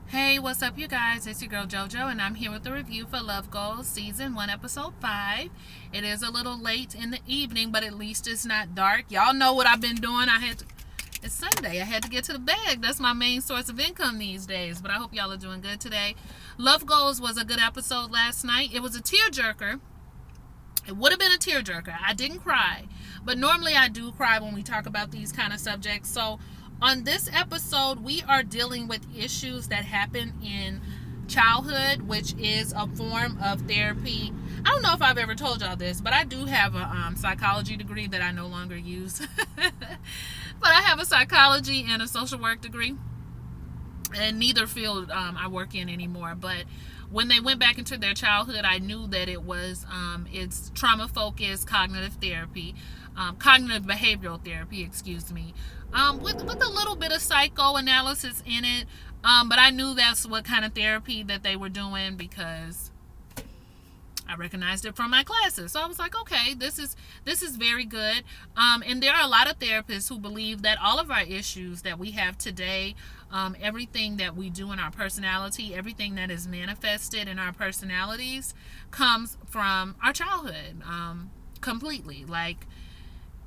Hey, what's up, you guys? It's your girl JoJo, and I'm here with the review for Love Goals Season 1, Episode 5. It is a little late in the evening, but at least it's not dark. Y'all know what I've been doing. It's Sunday. I had to get to the bag. That's my main source of income these days, but I hope y'all are doing good today. Love Goals was a good episode last night. It was a tearjerker. It would have been a tearjerker. I didn't cry, but normally I do cry when we talk about these kind of subjects. So on this episode, we are dealing with issues that happen in childhood, which is a form of therapy. I don't know if I've ever told y'all this, but I do have a psychology degree that I no longer use. But I have a psychology and a social work degree, and neither field I work in anymore. But when they went back into their childhood, I knew that it's trauma focused cognitive therapy, cognitive behavioral therapy, excuse me, with a little bit of psychoanalysis in it. But I knew that's what kind of therapy that they were doing because I recognized it from my classes. So I was like, okay, this is very good. And there are a lot of therapists who believe that all of our issues that we have today, everything that we do in our personality, everything that is manifested in our personalities comes from our childhood, completely.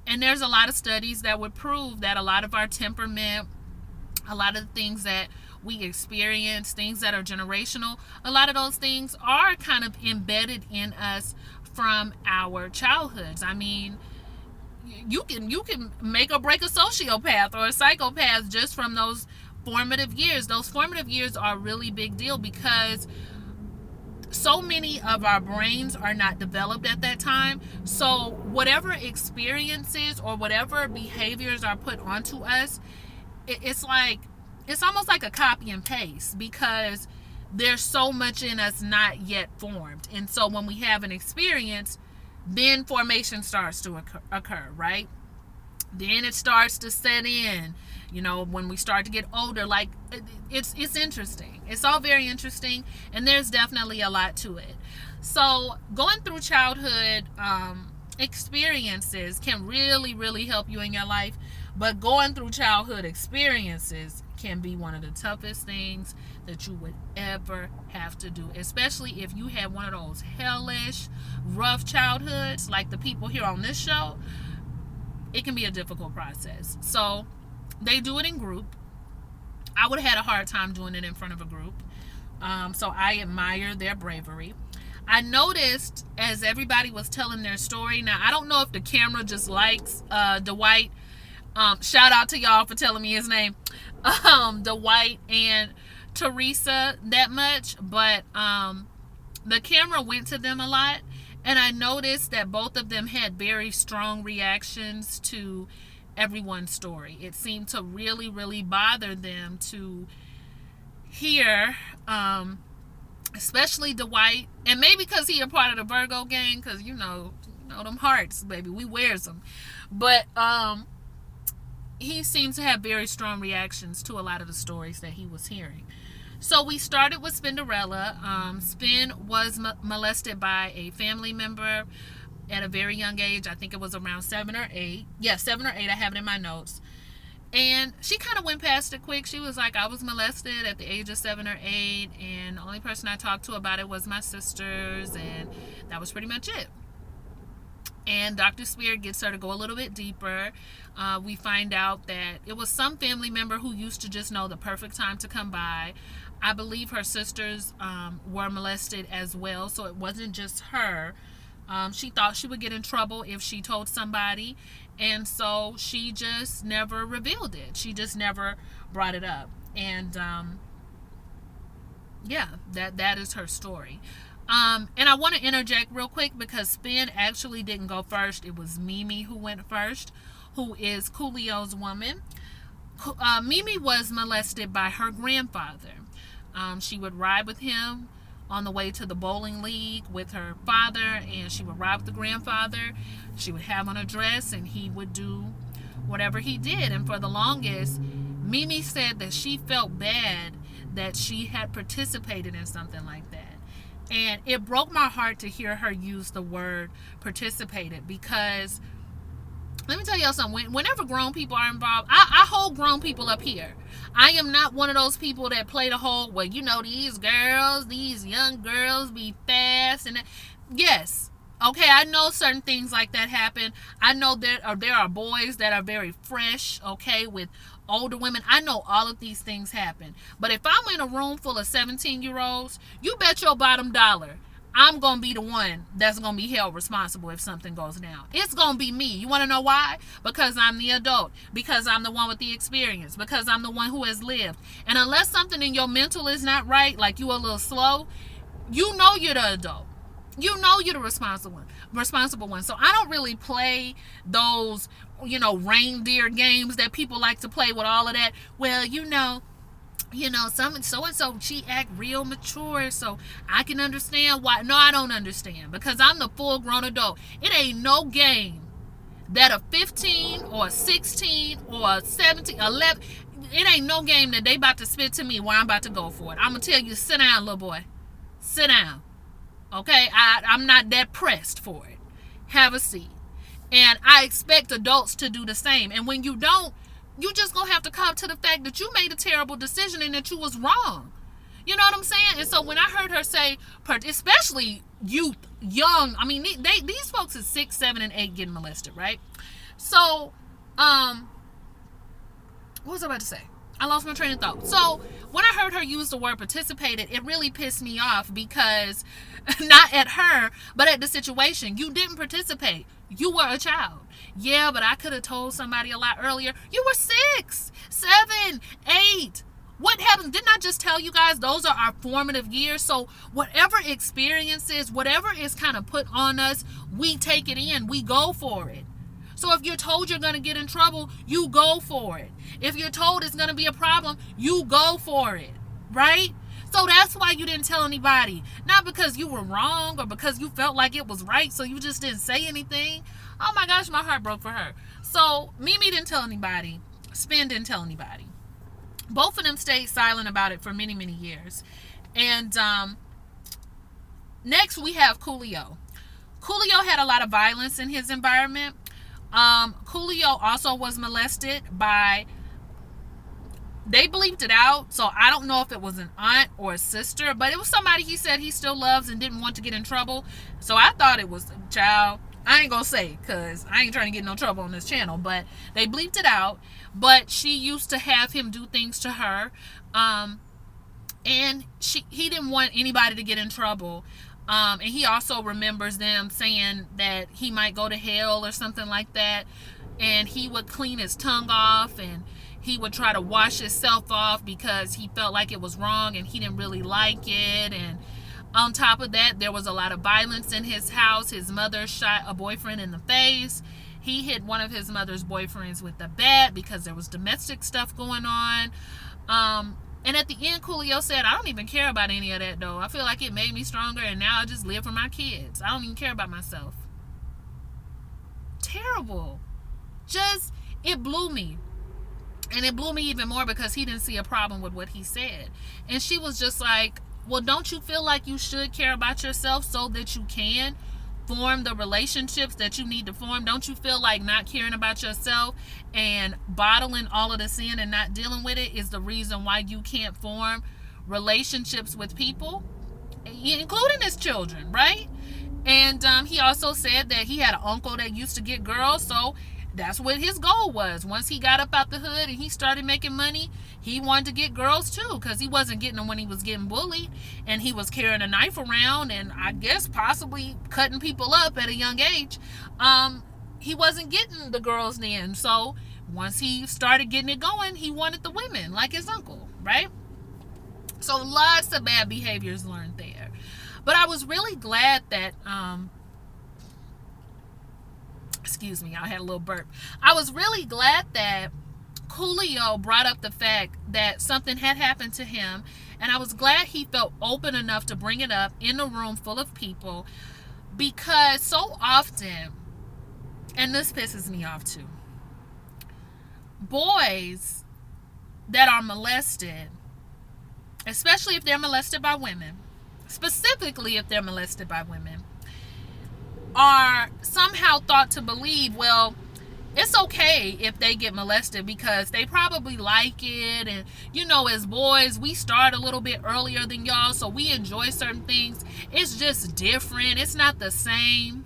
And there's a lot of studies that would prove that a lot of our temperament, a lot of the things that we experience, things that are generational, a lot of those things are kind of embedded in us from our childhoods. I mean, you can make or break a sociopath or a psychopath just from those formative years. Those formative years are a really big deal because so many of our brains are not developed at that time. So whatever experiences or whatever behaviors are put onto us, it's almost like a copy and paste because there's so much in us not yet formed. And so when we have an experience, then formation starts to occur, right? Then it starts to set in, when we start to get older. It's interesting. It's all very interesting, and there's definitely a lot to it. So going through childhood experiences can really, really help you in your life, but going through childhood experiences can be one of the toughest things that you would ever have to do, especially if you had one of those hellish, rough childhoods like the people here on this show. It can be a difficult process. So they do it in group. I would have had a hard time doing it in front of a group. So I admire their bravery. I noticed as everybody was telling their story, now I don't know if the camera just likes Dwight. Shout out to y'all for telling me his name. Dewayne and Teresa that much, but the camera went to them a lot, and I noticed that both of them had very strong reactions to everyone's story. It seemed to really, really bother them to hear, especially Dwight, and maybe because he a part of the Virgo gang, because you know them hearts, baby, we wears them, but he seemed to have very strong reactions to a lot of the stories that he was hearing. So we started with Spinderella. Spin was molested by a family member at a very young age. I think it was around 7 or 8. Yeah, 7 or 8. I have it in my notes. And she kind of went past it quick. She was like, I was molested at the age of 7 or 8, and the only person I talked to about it was my sisters, and that was pretty much it. And Dr. Spear gets her to go a little bit deeper. We find out that it was some family member who used to just know the perfect time to come by. I believe her sisters were molested as well, so it wasn't just her. She thought she would get in trouble if she told somebody, and so she just never revealed it. She just never brought it up. And that is her story. And I want to interject real quick because Spin actually didn't go first. It was Mimi who went first, who is Coolio's woman. Mimi was molested by her grandfather. She would ride with him on the way to the bowling league with her father, and she would ride with the grandfather. She would have on a dress, and he would do whatever he did. And for the longest, Mimi said that she felt bad that she had participated in something like that. And it broke my heart to hear her use the word participated, because let me tell y'all something. Whenever grown people are involved, I hold grown people up here. I am not one of those people that play the whole, well, you know, these young girls be fast. And yes, okay, I know certain things like that happen. I know there are boys that are very fresh, okay, with older women. I know all of these things happen. But if I'm in a room full of 17-year-olds, you bet your bottom dollar I'm going to be the one that's going to be held responsible if something goes down. It's going to be me. You want to know why? Because I'm the adult. Because I'm the one with the experience. Because I'm the one who has lived. And unless something in your mental is not right, like you a little slow, you know you're the adult. You know you're the responsible one. So I don't really play those, reindeer games that people like to play with all of that. Well, some so-and-so, she act real mature, so I can understand why. No, I don't understand, because I'm the full-grown adult. It ain't no game that a 15 or a 16 or a 17, 11, it ain't no game that they about to spit to me where I'm about to go for it. I'm going to tell you, sit down, little boy. Sit down. Okay? I'm not that pressed for it. Have a seat. And I expect adults to do the same. And when you don't, you just gonna have to come to the fact that you made a terrible decision and that you was wrong. You know what I'm saying? And so when I heard her say, especially youth, young, I mean, these folks is 6, 7, and 8 getting molested, right? So, what was I about to say? I lost my train of thought. So when I heard her use the word participated, it really pissed me off, because not at her, but at the situation. You didn't participate. You were a child. Yeah, but I could have told somebody a lot earlier. You were 6, 7, 8. What happened? Didn't I just tell you guys those are our formative years? So whatever experiences, whatever is kind of put on us, we take it in. We go for it. So if you're told you're going to get in trouble, you go for it. If you're told it's going to be a problem, you go for it. Right? So that's why you didn't tell anybody. Not because you were wrong or because you felt like it was right, so you just didn't say anything. Oh my gosh, my heart broke for her. So Mimi didn't tell anybody. Spin didn't tell anybody. Both of them stayed silent about it for many, many years. And next we have Coolio. Coolio had a lot of violence in his environment. Coolio also was molested by, they bleeped it out, so I don't know if it was an aunt or a sister, but it was somebody he said he still loves and didn't want to get in trouble. So I thought it was a child. I ain't gonna say, because I ain't trying to get no trouble on this channel, but they bleeped it out. But she used to have him do things to her, and he didn't want anybody to get in trouble. And he also remembers them saying that he might go to hell or something like that, and he would clean his tongue off, and he would try to wash himself off because he felt like it was wrong and he didn't really like it. And on top of that, there was a lot of violence in his house. His mother shot a boyfriend in the face. He hit one of his mother's boyfriends with a bat because there was domestic stuff going on. And at the end, Coolio said, I don't even care about any of that, though. I feel like it made me stronger, and now I just live for my kids. I don't even care about myself. Terrible. Just, it blew me. And it blew me even more because he didn't see a problem with what he said. And she was just like, well, don't you feel like you should care about yourself so that you can form the relationships that you need to form? Don't you feel like not caring about yourself and bottling all of this in and not dealing with it is the reason why you can't form relationships with people, including his children, right? And he also said that he had an uncle that used to get girls, so that's what his goal was. Once he got up out the hood and he started making money, he wanted to get girls too, because he wasn't getting them when he was getting bullied, and he was carrying a knife around and I guess possibly cutting people up at a young age. He wasn't getting the girls then, so once he started getting it going, he wanted the women like his uncle, right? So lots of bad behaviors learned there. But I was really glad that excuse me, I had a little burp. I was really glad that Coolio brought up the fact that something had happened to him, and I was glad he felt open enough to bring it up in a room full of people, because so often, and this pisses me off too, boys that are molested, especially if they're molested by women, specifically if they're molested by women, are somehow thought to believe, well, it's okay if they get molested because they probably like it. And as boys, we start a little bit earlier than y'all, so we enjoy certain things. It's just different. It's not the same.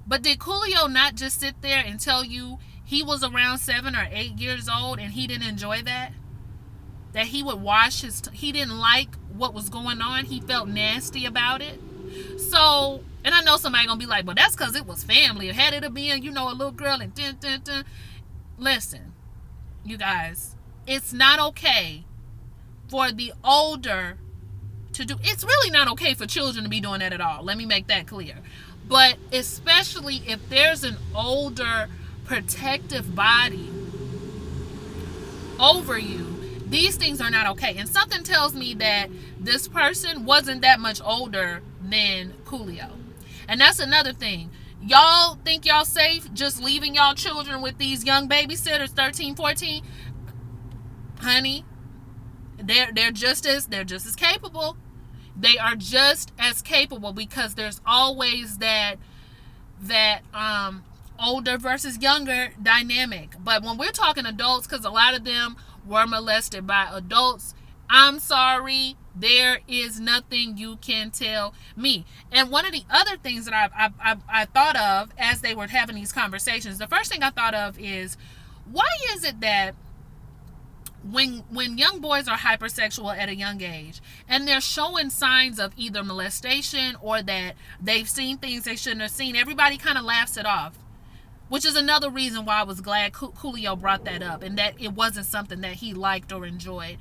But did Coolio not just sit there and tell you he was around 7 or 8 years old and he didn't enjoy that? That he would wash he didn't like what was going on. He felt nasty about it. So, and I know somebody gonna be like, well, that's because it was family. Had it been, a little girl and dun, dun, dun. Listen, you guys, it's not okay for the older to do. It's really not okay for children to be doing that at all. Let me make that clear. But especially if there's an older protective body over you, these things are not okay. And something tells me that this person wasn't that much older than Coolio. And that's another thing. Y'all think y'all safe just leaving y'all children with these young babysitters, 13, 14? Honey, they're just as capable. They are just as capable, because there's always that older versus younger dynamic. But when we're talking adults, because a lot of them were molested by adults, I'm sorry, there is nothing you can tell me. And one of the other things that I thought of as they were having these conversations, the first thing I thought of is, why is it that when young boys are hypersexual at a young age and they're showing signs of either molestation or that they've seen things they shouldn't have seen, everybody kind of laughs it off? Which is another reason why I was glad Coolio brought that up, and that it wasn't something that he liked or enjoyed.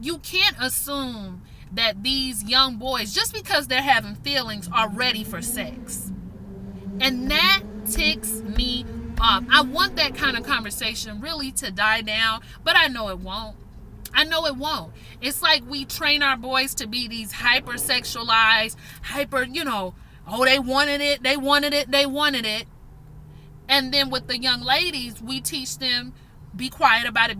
You can't assume that these young boys, just because they're having feelings, are ready for sex. And that ticks me off. I want that kind of conversation really to die down, but I know it won't. It's like we train our boys to be these hypersexualized, they wanted it. And then with the young ladies, we teach them, be quiet about it.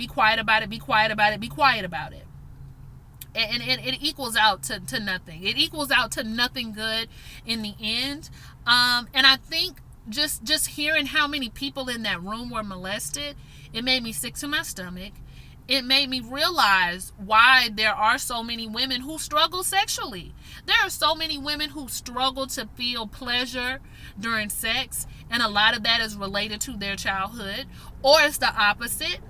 And it equals out to nothing. It equals out to nothing good in the end. And I think just hearing how many people in that room were molested, it made me sick to my stomach. It made me realize why there are so many women who struggle sexually. There are so many women who struggle to feel pleasure during sex, and a lot of that is related to their childhood. Or it's the opposite.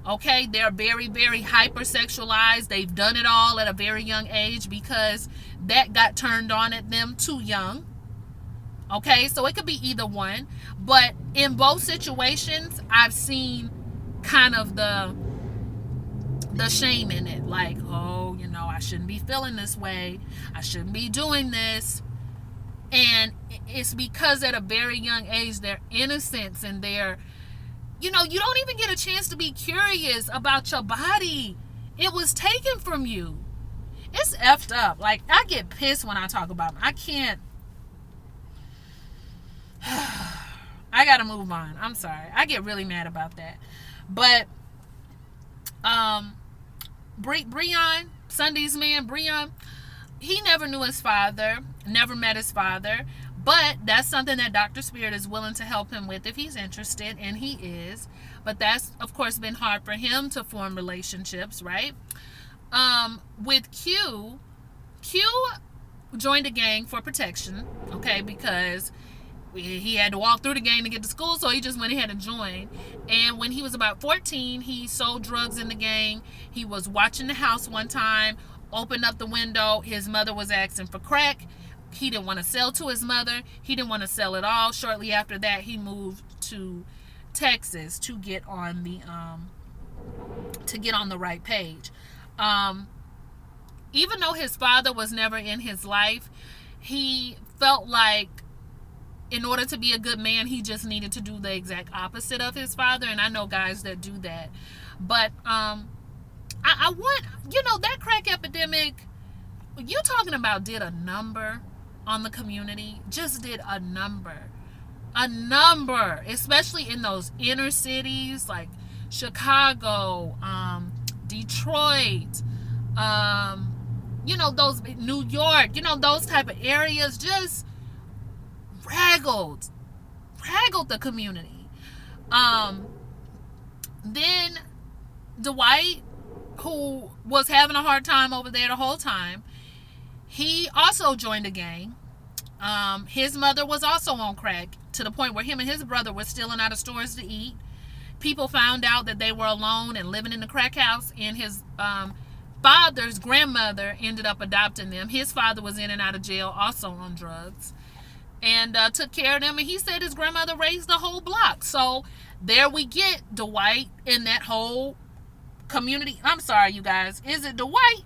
Okay, they're very, very hypersexualized. They've done it all at a very young age because that got turned on at them too young. Okay, so it could be either one. But in both situations, I've seen kind of the shame in it. Like, I shouldn't be feeling this way. I shouldn't be doing this. And it's because at a very young age, their innocence and their, you don't even get a chance to be curious about your body. It was taken from you. It's effed up. Like, I get pissed when I talk about it. I can't. I gotta move on. I'm sorry. I get really mad about that. But Breon, Sunday's man, Breon, he never knew his father, never met his father, but that's something that Dr. Spirit is willing to help him with if he's interested, and he is. But that's, of course, been hard for him to form relationships, right? With Q joined a gang for protection, okay, because he had to walk through the gang to get to school, so he just went ahead and joined. And when he was about 14, he sold drugs in the gang. He was watching the house one time, opened up the window. His mother was asking for crack. He didn't want to sell to his mother. He didn't want to sell at all. Shortly after that, he moved to Texas to get on the right page. Even though his father was never in his life, he felt like in order to be a good man, he just needed to do the exact opposite of his father. And I know guys that do that. But I want, that crack epidemic, you talking about did a number on the community. Just did a number. Especially in those inner cities like Chicago, Detroit, those New York, those type of areas, just straggled the community. Then Dwight, who was having a hard time over there the whole time, he also joined a gang. His mother was also on crack, to the point where him and his brother were stealing out of stores to eat. People found out that they were alone and living in the crack house, and his father's grandmother ended up adopting them. His father was in and out of jail, also on drugs, and took care of them. And he said his grandmother raised the whole block. So there we get Dwight and that whole community. I'm sorry, you guys. Is it Dwight?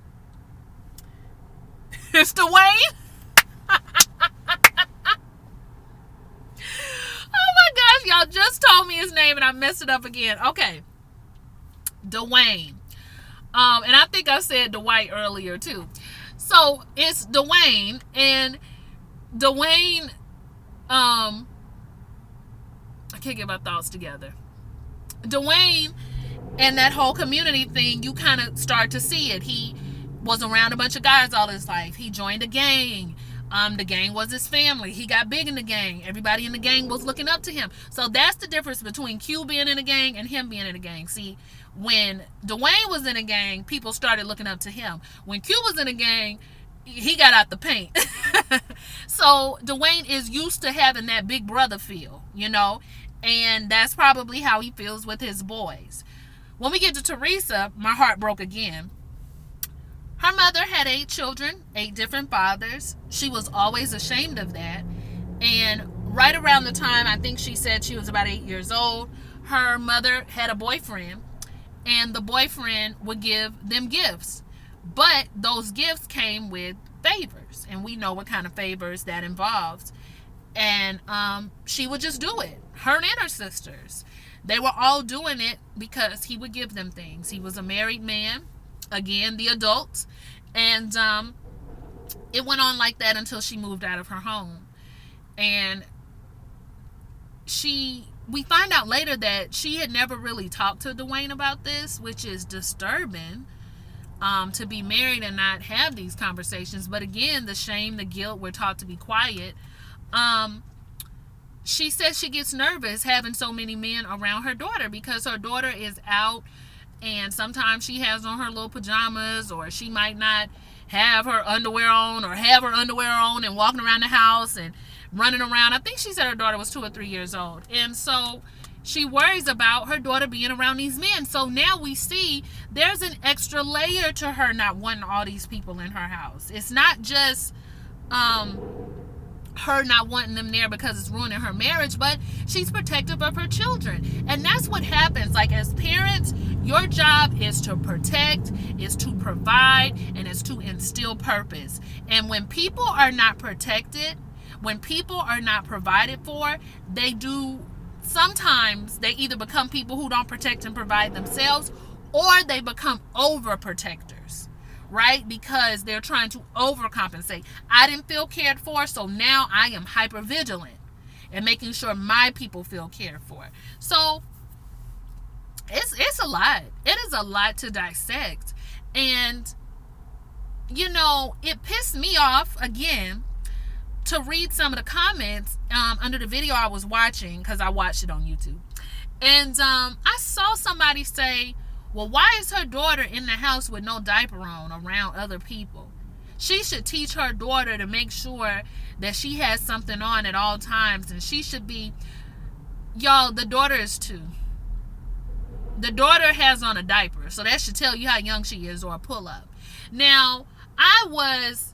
It's Dewayne. Oh my gosh, y'all just told me his name and I messed it up again. Okay. Dewayne. And I think I said Dwight earlier too. So it's Dewayne, and Dewayne, I can't get my thoughts together. Dewayne and that whole community thing, you kind of start to see it. He was around a bunch of guys all his life. He joined a gang. The gang was his family. He got big in the gang. Everybody in the gang was looking up to him. So that's the difference between Q being in a gang and him being in a gang. See, when Dewayne was in a gang, people started looking up to him. When Q was in a gang, he got out the paint. So Dewayne is used to having that big brother feel, you know, and that's probably how he feels with his boys. When we get to Teresa, my heart broke again. Her mother had 8 children, 8 different fathers. She was always ashamed of that. And right around the time, I think she said she was about 8 years old, her mother had a boyfriend, and the boyfriend would give them gifts. But those gifts came with favors, and we know what kind of favors that involves. And she would just do it. Her and her sisters. They were all doing it because he would give them things. He was a married man. Again, the adults. And it went on like that until she moved out of her home. And we find out later that she had never really talked to Dewayne about this, which is disturbing, to be married and not have these conversations. But again, the shame, the guilt, we're taught to be quiet. She says she gets nervous having so many men around her daughter because her daughter is out, and sometimes she has on her little pajamas, or she might not have her underwear on, or have her underwear on and walking around the house and running around. I think she said her daughter was 2 or 3 years old. And so she worries about her daughter being around these men. So now we see there's an extra layer to her not wanting all these people in her house. It's not just her not wanting them there because it's ruining her marriage, but she's protective of her children. And that's what happens. Like, as parents, your job is to protect, is to provide, and is to instill purpose. And when people are not protected, when people are not provided for, sometimes they either become people who don't protect and provide themselves, or they become overprotectors. Right? Because they're trying to overcompensate. I didn't feel cared for, so now I am hyper vigilant and making sure my people feel cared for. So it's a lot. It is a lot to dissect. And, you know, it pissed me off again to read some of the comments under the video I was watching, because I watched it on YouTube. And I saw somebody say, well, why is her daughter in the house with no diaper on around other people? She should teach her daughter to make sure that she has something on at all times. And she should be, y'all, the daughter is 2. The daughter has on a diaper. So that should tell you how young she is, or a pull-up. Now, I was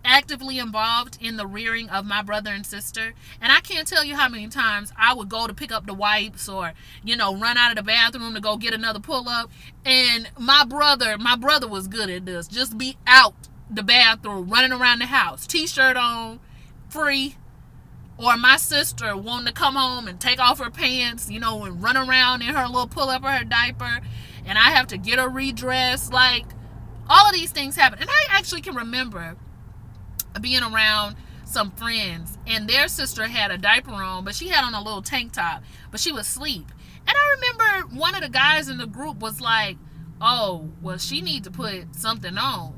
actively involved in the rearing of my brother and sister, and I can't tell you how many times I would go to pick up the wipes, or, you know, run out of the bathroom to go get another pull-up. And my brother was good at this. Just be out the bathroom, running around the house, t-shirt on, free. Or my sister wanting to come home and take off her pants, you know, and run around in her little pull-up or her diaper, and I have to get her redressed. Like, all of these things happen. And I actually can remember being around some friends, and their sister had a diaper on, but she had on a little tank top, but she was asleep. And I remember one of the guys in the group was like, oh, well, she need to put something on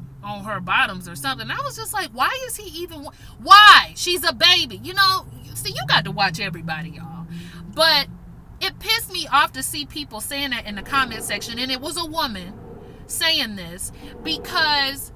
her bottoms or something. And I was just like, why is he even, why? She's a baby. You know, see, you got to watch everybody, y'all. But it pissed me off to see people saying that in the comment section, and it was a woman saying this, because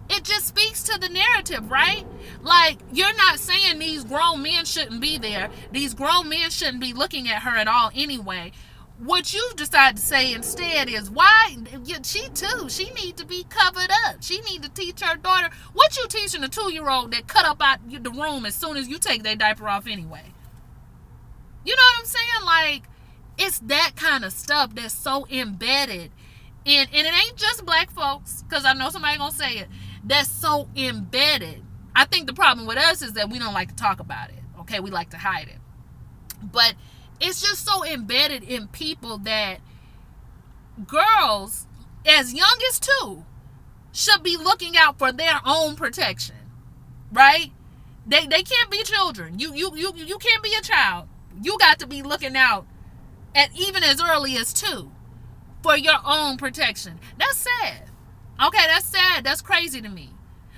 it just speaks to the narrative, right? Like, you're not saying these grown men shouldn't be there. These grown men shouldn't be looking at her at all anyway. What you decide to say instead is, why, she need to be covered up. She need to teach her daughter. What you teaching a 2-year-old that cut up out the room as soon as you take their diaper off anyway? You know what I'm saying? Like, it's that kind of stuff that's so embedded. And it ain't just black folks, because I know somebody gonna say it. That's so embedded. I think the problem with us is that we don't like to talk about it. Okay, we like to hide it. But it's just so embedded in people that girls, as young as 2, should be looking out for their own protection, right? They can't be children. You can't be a child. You got to be looking out at even as early as 2 for your own protection. That's sad. Okay, that's sad. That's crazy to me.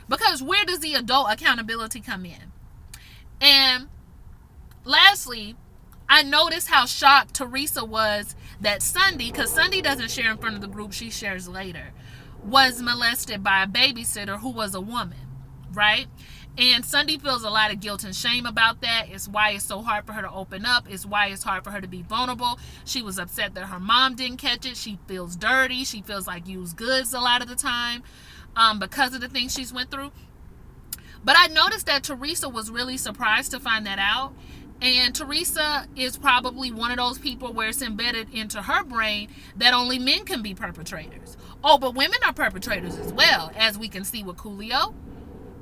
Because where does the adult accountability come in? And lastly, I noticed how shocked Teresa was that Sunday, because Sunday doesn't share in front of the group, she shares later, was molested by a babysitter who was a woman, right? And Sunday feels a lot of guilt and shame about that. It's why it's so hard for her to open up. It's why it's hard for her to be vulnerable. She was upset that her mom didn't catch it. She feels dirty. She feels like used goods a lot of the time because of the things she's went through. But I noticed that Teresa was really surprised to find that out. And Teresa is probably one of those people where it's embedded into her brain that only men can be perpetrators. Oh, but women are perpetrators as well, as we can see with Coolio.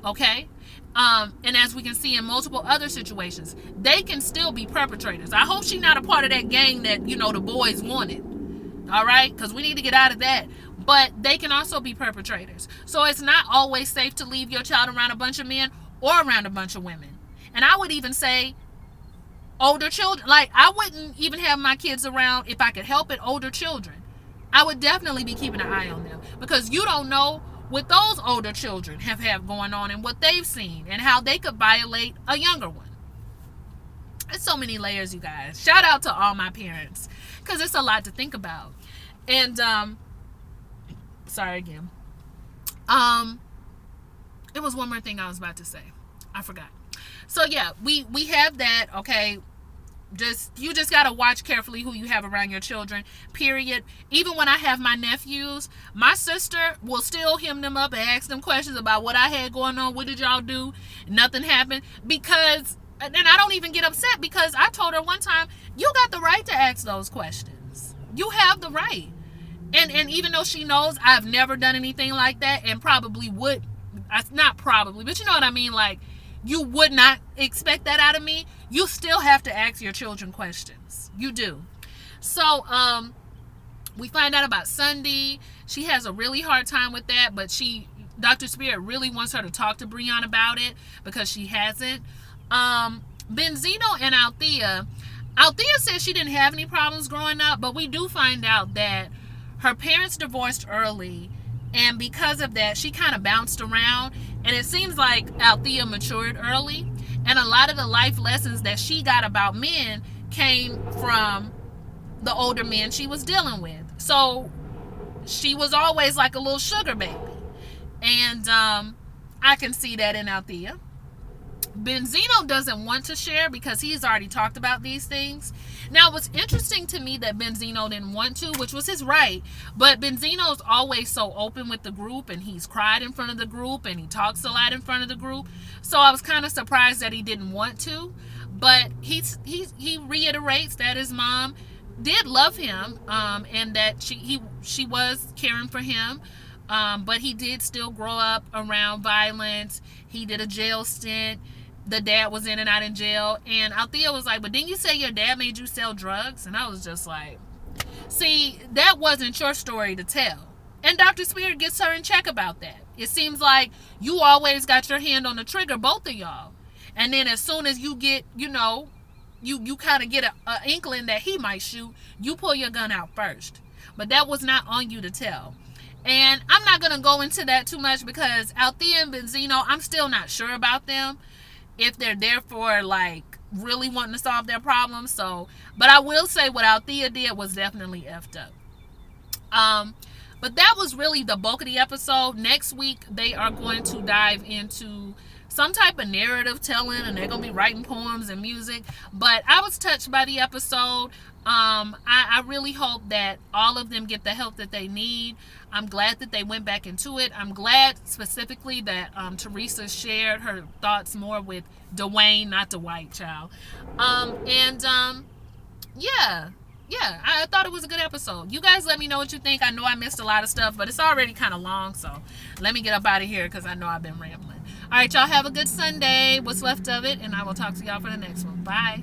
Okay? And as we can see in multiple other situations, they can still be perpetrators. I hope she's not a part of that gang that, the boys wanted. All right? Because we need to get out of that. But they can also be perpetrators. So it's not always safe to leave your child around a bunch of men or around a bunch of women. And I would even say older children. Like, I wouldn't even have my kids around, if I could help it, older children. I would definitely be keeping an eye on them. Because you don't know what those older children have going on and what they've seen and how they could violate a younger one. There's so many layers, you guys. Shout out to all my parents, because it's a lot to think about. And sorry again. It was one more thing I was about to say. I forgot. So yeah, we have that. Okay, you just gotta watch carefully who you have around your children, period. Even when I have my nephews, my sister will still hem them up and ask them questions about what I had going on. What did y'all do? Nothing happened. Because, and I don't even get upset, because I told her one time, you got the right to ask those questions. You have the right. And even though she knows I've never done anything like that, and probably would, not probably, but you know what I mean, like, you would not expect that out of me. You still have to ask your children questions. You do. So, we find out about Sunday. She has a really hard time with that, but Dr. Spirit really wants her to talk to Breon about it, because she hasn't. Benzino and Althea said she didn't have any problems growing up, but we do find out that her parents divorced early, and because of that, she kind of bounced around. And it seems like Althea matured early. And a lot of the life lessons that she got about men came from the older men she was dealing with. So she was always like a little sugar baby. And I can see that in Althea. Benzino doesn't want to share because he's already talked about these things. Now, what's interesting to me that Benzino didn't want to, which was his right, but Benzino's always so open with the group, and he's cried in front of the group, and he talks a lot in front of the group. So I was kind of surprised that he didn't want to, but he reiterates that his mom did love him, and that she was caring for him, but he did still grow up around violence. He did a jail stint. The dad was in and out in jail. And Althea was like, but didn't you say your dad made you sell drugs? And I was just like, see, that wasn't your story to tell. And Dr. Spirit gets her in check about that. It seems like you always got your hand on the trigger, both of y'all. And then as soon as you get, you kind of get an inkling that he might shoot, you pull your gun out first. But that was not on you to tell. And I'm not going to go into that too much, because Althea and Benzino, I'm still not sure about them. If they're there for, like, really wanting to solve their problems. So, but I will say what Althea did was definitely effed up. But that was really the bulk of the episode. Next week, they are going to dive into some type of narrative telling, and they're going to be writing poems and music. But I was touched by the episode. I really hope that all of them get the help that they need. I'm glad that they went back into it. I'm glad specifically that Teresa shared her thoughts more with Dewayne, not the white child. Yeah, I thought it was a good episode. You guys let me know what you think. I know I missed a lot of stuff, but it's already kind of long, so let me get up out of here because I know I've been rambling. All right, y'all have a good Sunday, what's left of it, and I will talk to y'all for the next one. Bye.